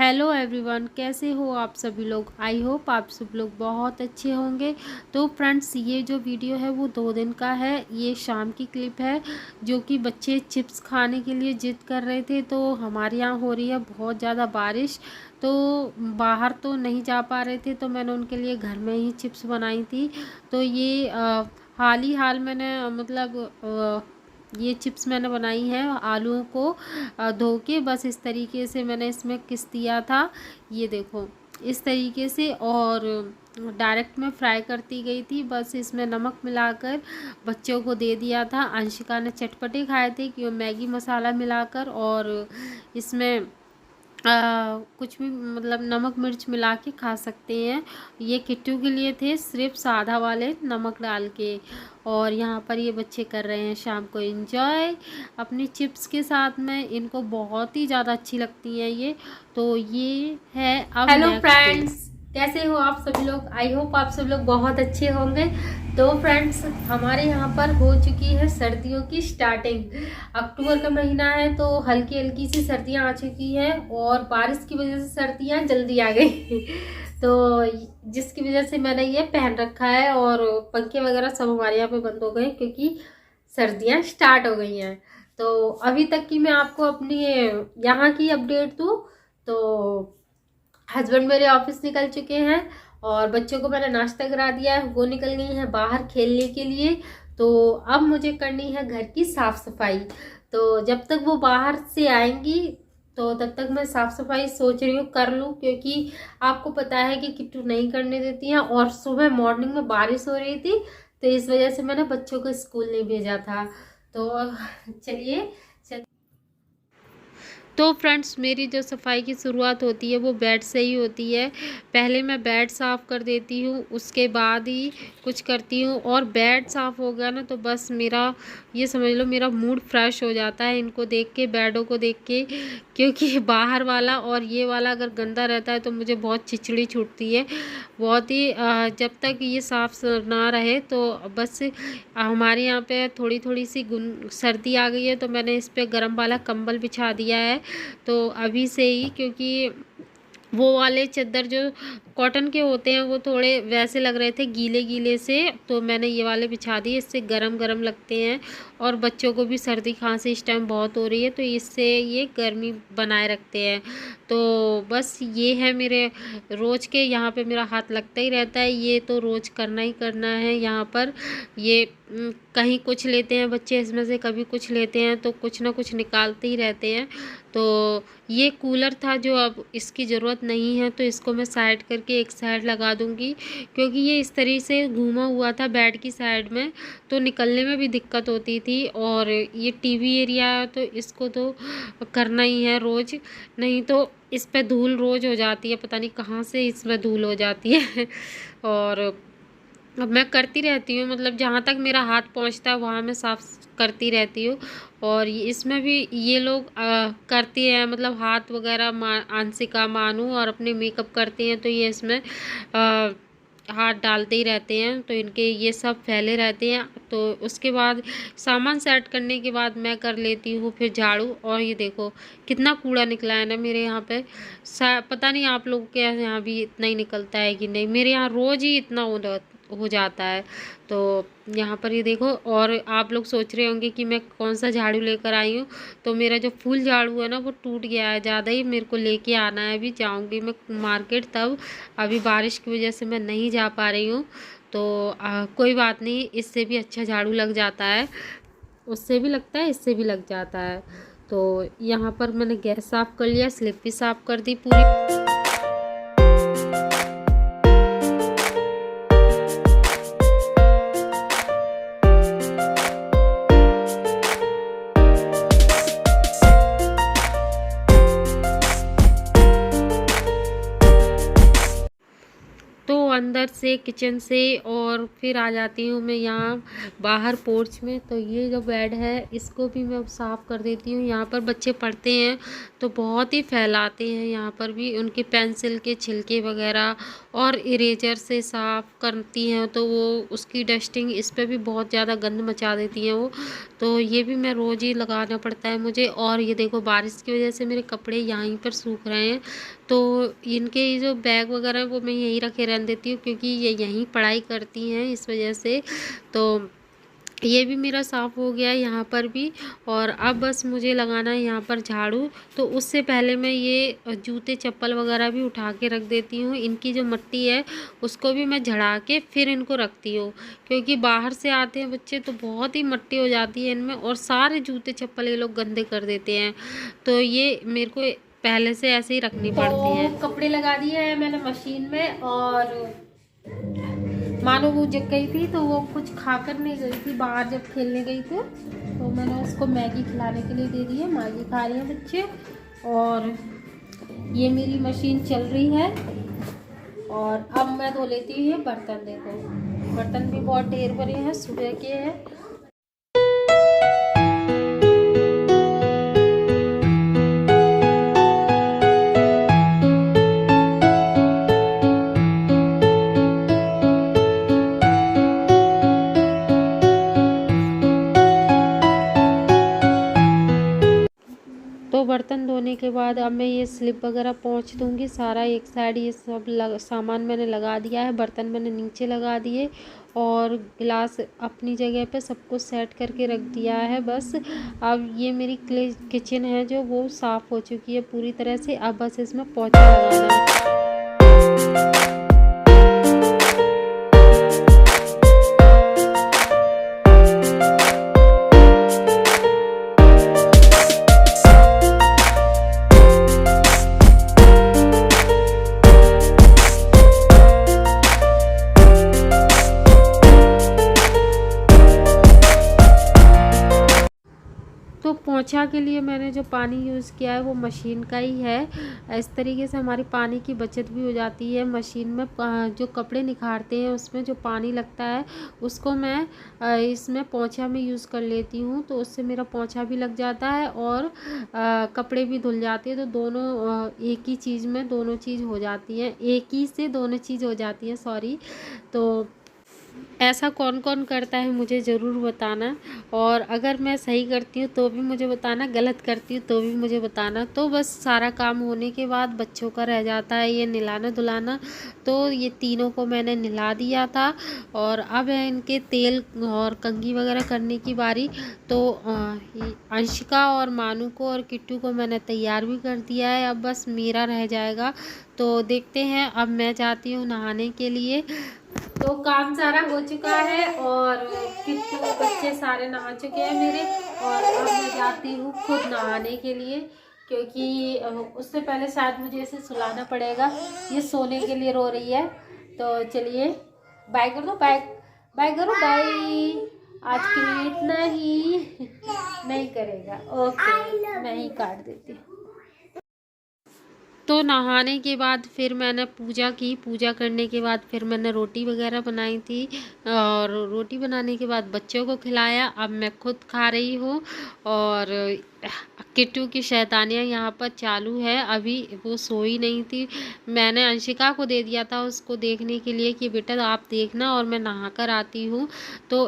Hello everyone, कैसे हो आप सभी लोग। आई होप आप सब लोग बहुत अच्छे होंगे। तो फ्रेंड्स, ये जो वीडियो है वो 2 दिन का है। ये शाम की क्लिप है जो कि बच्चे चिप्स खाने के लिए जिद कर रहे थे। तो हमारे यहाँ हो रही है बहुत ज़्यादा बारिश, तो बाहर तो नहीं जा पा रहे थे, तो मैंने उनके लिए घर में ही चिप्स बनाई थी। तो ये हाल ही हाल मैंने ये चिप्स मैंने बनाई हैं आलूओं को धो के। बस इस तरीके से मैंने इसमें किस दिया था, ये देखो इस तरीके से। और डायरेक्ट में फ्राई करती गई थी, बस इसमें नमक मिलाकर बच्चों को दे दिया था। अंशिका ने चटपटे खाए थे कि मैगी मसाला मिलाकर, और इसमें कुछ भी मतलब नमक मिर्च मिला के खा सकते हैं। ये किट्टू के लिए थे, सिर्फ सादा वाले नमक डाल के। और यहाँ पर ये बच्चे कर रहे हैं शाम को एंजॉय अपनी चिप्स के साथ में। इनको बहुत ही ज़्यादा अच्छी लगती है ये। तो ये है अब हेलो नेक्स्ट फ्रेंड्स, कैसे हो आप सभी लोग। आई होप आप सब लोग बहुत अच्छे होंगे। तो फ्रेंड्स, हमारे यहाँ पर हो चुकी है सर्दियों की स्टार्टिंग। अक्टूबर का महीना है तो हल्की हल्की सी सर्दियाँ आ चुकी हैं, और बारिश की वजह से सर्दियाँ जल्दी आ गई तो जिसकी वजह से मैंने ये पहन रखा है, और पंखे वगैरह सब हमारे यहाँ पे बंद हो गए क्योंकि सर्दियाँ स्टार्ट हो गई हैं। तो अभी तक की मैं आपको अपनी यहाँ की अपडेट दूँ तो हस्बैंड मेरे ऑफिस निकल चुके हैं, और बच्चों को मैंने नाश्ता करा दिया है। वो निकल गई हैं बाहर खेलने के लिए। तो अब मुझे करनी है घर की साफ सफाई। तो जब तक वो बाहर से आएंगी तो तब तक मैं साफ सफाई सोच रही हूँ कर लूँ, क्योंकि आपको पता है कि किट्टू नहीं करने देती हैं, और सुबह मॉर्निंग में बारिश हो रही थी तो इस वजह से मैंने बच्चों को स्कूल नहीं भेजा था। तो चलिए। तो फ्रेंड्स, मेरी जो सफाई की शुरुआत होती है वो बेड से ही होती है। पहले मैं बेड साफ़ कर देती हूँ, उसके बाद ही कुछ करती हूँ। और बेड साफ़ हो गया ना तो बस मेरा ये समझ लो मेरा मूड फ्रेश हो जाता है इनको देख के, बेडों को देख के। क्योंकि बाहर वाला और ये वाला अगर गंदा रहता है तो मुझे बहुत चिचड़ी छूटती है बहुत ही। जब तक ये साफ़ ना रहे तो बस हमारे यहाँ पे थोड़ी थोड़ी सी सर्दी आ गई है, तो मैंने इस पे गर्म वाला कंबल बिछा दिया है। तो अभी से ही, क्योंकि वो वाले चादर जो कॉटन के होते हैं वो थोड़े वैसे लग रहे थे गीले गीले से, तो मैंने ये वाले बिछा दिए। इससे गरम गरम लगते हैं, और बच्चों को भी सर्दी खांसी इस टाइम बहुत हो रही है तो इससे ये गर्मी बनाए रखते हैं। तो बस ये है मेरे रोज़ के, यहाँ पे मेरा हाथ लगता ही रहता है। ये तो रोज़ करना ही करना है यहाँ पर। ये कहीं कुछ लेते हैं बच्चे इसमें से, कभी कुछ लेते हैं, तो कुछ ना कुछ निकालते ही रहते हैं। तो ये कूलर था जो अब इसकी ज़रूरत नहीं है, तो इसको मैं साइड करके एक साइड लगा दूंगी, क्योंकि ये इस तरीके से घूमा हुआ था बेड की साइड में, तो निकलने में भी दिक्कत होती थी। और ये टीवी एरिया है तो इसको तो करना ही है रोज़, नहीं तो इस पे धूल रोज़ हो जाती है, पता नहीं कहाँ से इसमें धूल हो जाती है और अब मैं करती रहती हूँ, मतलब जहाँ तक मेरा हाथ पहुँचता है वहाँ मैं साफ़ करती रहती हूँ। और इसमें भी ये लोग करती हैं, मतलब हाथ वगैरह अंशिका, मानू और अपने मेकअप करते हैं, तो ये इसमें हाथ डालते ही रहते हैं, तो इनके ये सब फैले रहते हैं। तो उसके बाद सामान सेट करने के बाद मैं कर लेती हूँ फिर झाड़ू। और ये देखो कितना कूड़ा निकला है ना मेरे यहाँ पे। पता नहीं आप लोगों के यहाँ भी इतना ही निकलता है कि नहीं, मेरे यहाँ रोज़ ही इतना हो जाता है। तो यहाँ पर ये देखो, और आप लोग सोच रहे होंगे कि मैं कौन सा झाड़ू लेकर आई हूँ। तो मेरा जो फुल झाड़ू है ना वो टूट गया है, ज़्यादा ही मेरे को लेके आना है। अभी जाऊँगी मैं मार्केट, तब अभी बारिश की वजह से मैं नहीं जा पा रही हूँ। तो कोई बात नहीं, इससे भी अच्छा झाड़ू लग जाता है, उससे भी लगता है, इससे भी लग जाता है। तो यहाँ पर मैंने गैस साफ़ कर लिया, स्लिप भी साफ़ कर दी पूरी। तो अंदर से किचन से और फिर आ जाती हूँ मैं यहाँ बाहर पोर्च में। तो ये जो बेड है इसको भी मैं अब साफ़ कर देती हूँ। यहाँ पर बच्चे पढ़ते हैं तो बहुत ही फैलाते हैं, यहाँ पर भी उनके पेंसिल के छिलके वगैरह और इरेजर से साफ़ करती हैं तो वो उसकी डस्टिंग इस पे भी बहुत ज़्यादा गंद मचा देती हैं वो। तो ये भी मैं रोज़ ही लगाना पड़ता है मुझे। और ये देखो बारिश की वजह से मेरे कपड़े यहीं पर सूख रहे हैं, तो इनके ये जो बैग वगैरह हैं वो मैं यहीं रखे रहने देती हूँ, क्योंकि ये यहीं पढ़ाई करती हैं इस वजह से। तो ये भी मेरा साफ़ हो गया है यहाँ पर भी। और अब बस मुझे लगाना है यहाँ पर झाड़ू। तो उससे पहले मैं ये जूते चप्पल वगैरह भी उठा के रख देती हूँ। इनकी जो मिट्टी है उसको भी मैं झड़ा के फिर इनको रखती हूँ, क्योंकि बाहर से आते हैं बच्चे तो बहुत ही मिट्टी हो जाती है इनमें, और सारे जूते चप्पल ये लोग गंदे कर देते हैं। तो ये मेरे को पहले से ऐसे ही रखनी पड़ती है। तो कपड़े लगा दिए हैं मैंने मशीन में, और मानो वो जग गई थी तो वो कुछ खाकर नहीं गई थी बाहर जब खेलने गई थी, तो मैंने उसको मैगी खिलाने के लिए दे दी है। मैगी खा रही हैं बच्चे। और ये मेरी मशीन चल रही है। और अब मैं धो लेती हूँ बर्तन। देखो बर्तन भी बहुत ढेर भरे हैं, सुबह के हैं। तो बर्तन धोने के बाद अब मैं ये स्लिप वगैरह पोंछ दूँगी सारा एक साइड। ये सब सामान मैंने लगा दिया है, बर्तन मैंने नीचे लगा दिए और गिलास अपनी जगह पे सब कुछ सेट करके रख दिया है बस। अब ये मेरी किचन है जो वो साफ़ हो चुकी है पूरी तरह से। अब बस इसमें पोंछा लगाना है। तो पोंछा के लिए मैंने जो पानी यूज़ किया है वो मशीन का ही है। इस तरीके से हमारी पानी की बचत भी हो जाती है। मशीन में जो कपड़े निखारते हैं उसमें जो पानी लगता है उसको मैं इसमें पोंछा में यूज़ कर लेती हूँ, तो उससे मेरा पोंछा भी लग जाता है और कपड़े भी धुल जाते हैं। तो दोनों एक ही चीज़ में दोनों चीज़ हो जाती हैं, एक ही से दोनों चीज़ हो जाती हैं, सॉरी। तो ऐसा कौन कौन करता है मुझे ज़रूर बताना, और अगर मैं सही करती हूँ तो भी मुझे बताना, गलत करती हूँ तो भी मुझे बताना। तो बस सारा काम होने के बाद बच्चों का रह जाता है ये नहलाना धुलाना। तो ये तीनों को मैंने नहला दिया था और अब है इनके तेल और कंघी वगैरह करने की बारी। तो अंशिका और मानू को और किट्टू को मैंने तैयार भी कर दिया है, अब बस मेरा रह जाएगा। तो देखते हैं, अब मैं जाती हूँ नहाने के लिए। तो काम सारा हो चुका है और किट्टू बच्चे सारे नहा चुके हैं मेरे, और अब मैं जाती हूँ खुद नहाने के लिए, क्योंकि उससे पहले शायद मुझे इसे सुलाना पड़ेगा। ये सोने के लिए रो रही है। तो चलिए बाय कर दो, बाय बाय करो, बाय। आज के लिए इतना ही। नहीं करेगा, ओके मैं ही काट देती हूँ। तो नहाने के बाद फिर मैंने पूजा की। पूजा करने के बाद फिर मैंने रोटी वगैरह बनाई थी, और रोटी बनाने के बाद बच्चों को खिलाया। अब मैं खुद खा रही हूँ। और किट्टू की शैतानियाँ यहाँ पर चालू है, अभी वो सोई नहीं थी। मैंने अंशिका को दे दिया था उसको देखने के लिए कि बेटा आप देखना और मैं नहा कर आती हूँ। तो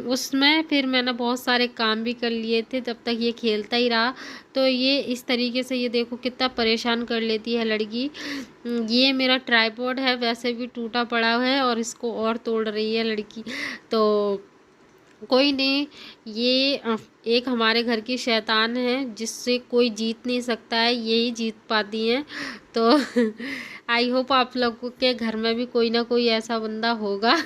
उसमें फिर मैंने बहुत सारे काम भी कर लिए थे, तब तक ये खेलता ही रहा। तो ये इस तरीके से, ये देखो कितना परेशान कर लेती है लड़की। ये मेरा ट्राइपॉड है, वैसे भी टूटा पड़ा है और इसको और तोड़ रही है लड़की। तो कोई नहीं, ये एक हमारे घर की शैतान है जिससे कोई जीत नहीं सकता है, यही जीत पाती हैं। तो आई होप आप लोगों के घर में भी कोई ना कोई ऐसा बंदा होगा।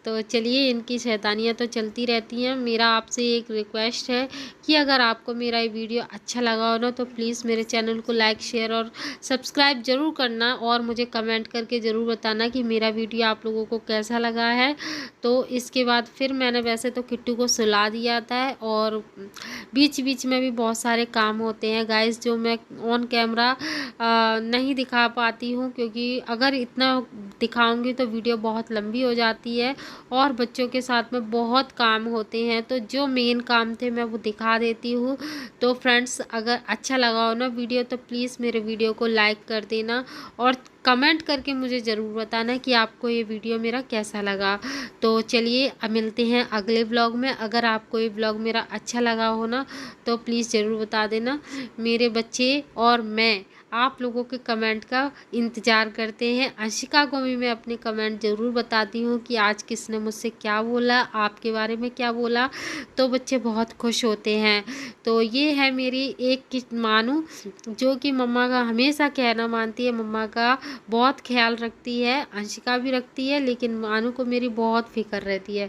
तो चलिए, इनकी शैतानियाँ तो चलती रहती हैं। मेरा आपसे एक रिक्वेस्ट है कि अगर आपको मेरा ये वीडियो अच्छा लगा हो ना, तो प्लीज़ मेरे चैनल को लाइक शेयर और सब्सक्राइब ज़रूर करना, और मुझे कमेंट करके ज़रूर बताना कि मेरा वीडियो आप लोगों को कैसा लगा है। तो इसके बाद फिर मैंने वैसे तो किट्टू को सुला दिया था, और बीच बीच में भी बहुत सारे काम होते हैं गाइस जो मैं ऑन कैमरा नहीं दिखा पाती हूँ, क्योंकि अगर इतना दिखाऊंगी तो वीडियो बहुत लंबी हो जाती है और बच्चों के साथ में बहुत काम होते हैं। तो जो मेन काम थे मैं वो दिखा देती हूँ। तो फ्रेंड्स, अगर अच्छा लगा हो ना वीडियो तो प्लीज़ मेरे वीडियो को लाइक कर देना, और कमेंट करके मुझे ज़रूर बताना कि आपको ये वीडियो मेरा कैसा लगा। तो चलिए अब मिलते हैं अगले व्लॉग में। अगर आपको ये व्लॉग मेरा अच्छा लगा हो ना तो प्लीज़ ज़रूर बता देना। मेरे बच्चे और मैं आप लोगों के कमेंट का इंतज़ार करते हैं। अंशिका को भी मैं अपने कमेंट ज़रूर बताती हूँ कि आज किसने मुझसे क्या बोला, आपके बारे में क्या बोला, तो बच्चे बहुत खुश होते हैं। तो ये है मेरी एक मानू जो कि मम्मा का हमेशा कहना मानती है, मम्मा का बहुत ख्याल रखती है। अंशिका भी रखती है लेकिन मानू को मेरी बहुत फिक्र रहती है।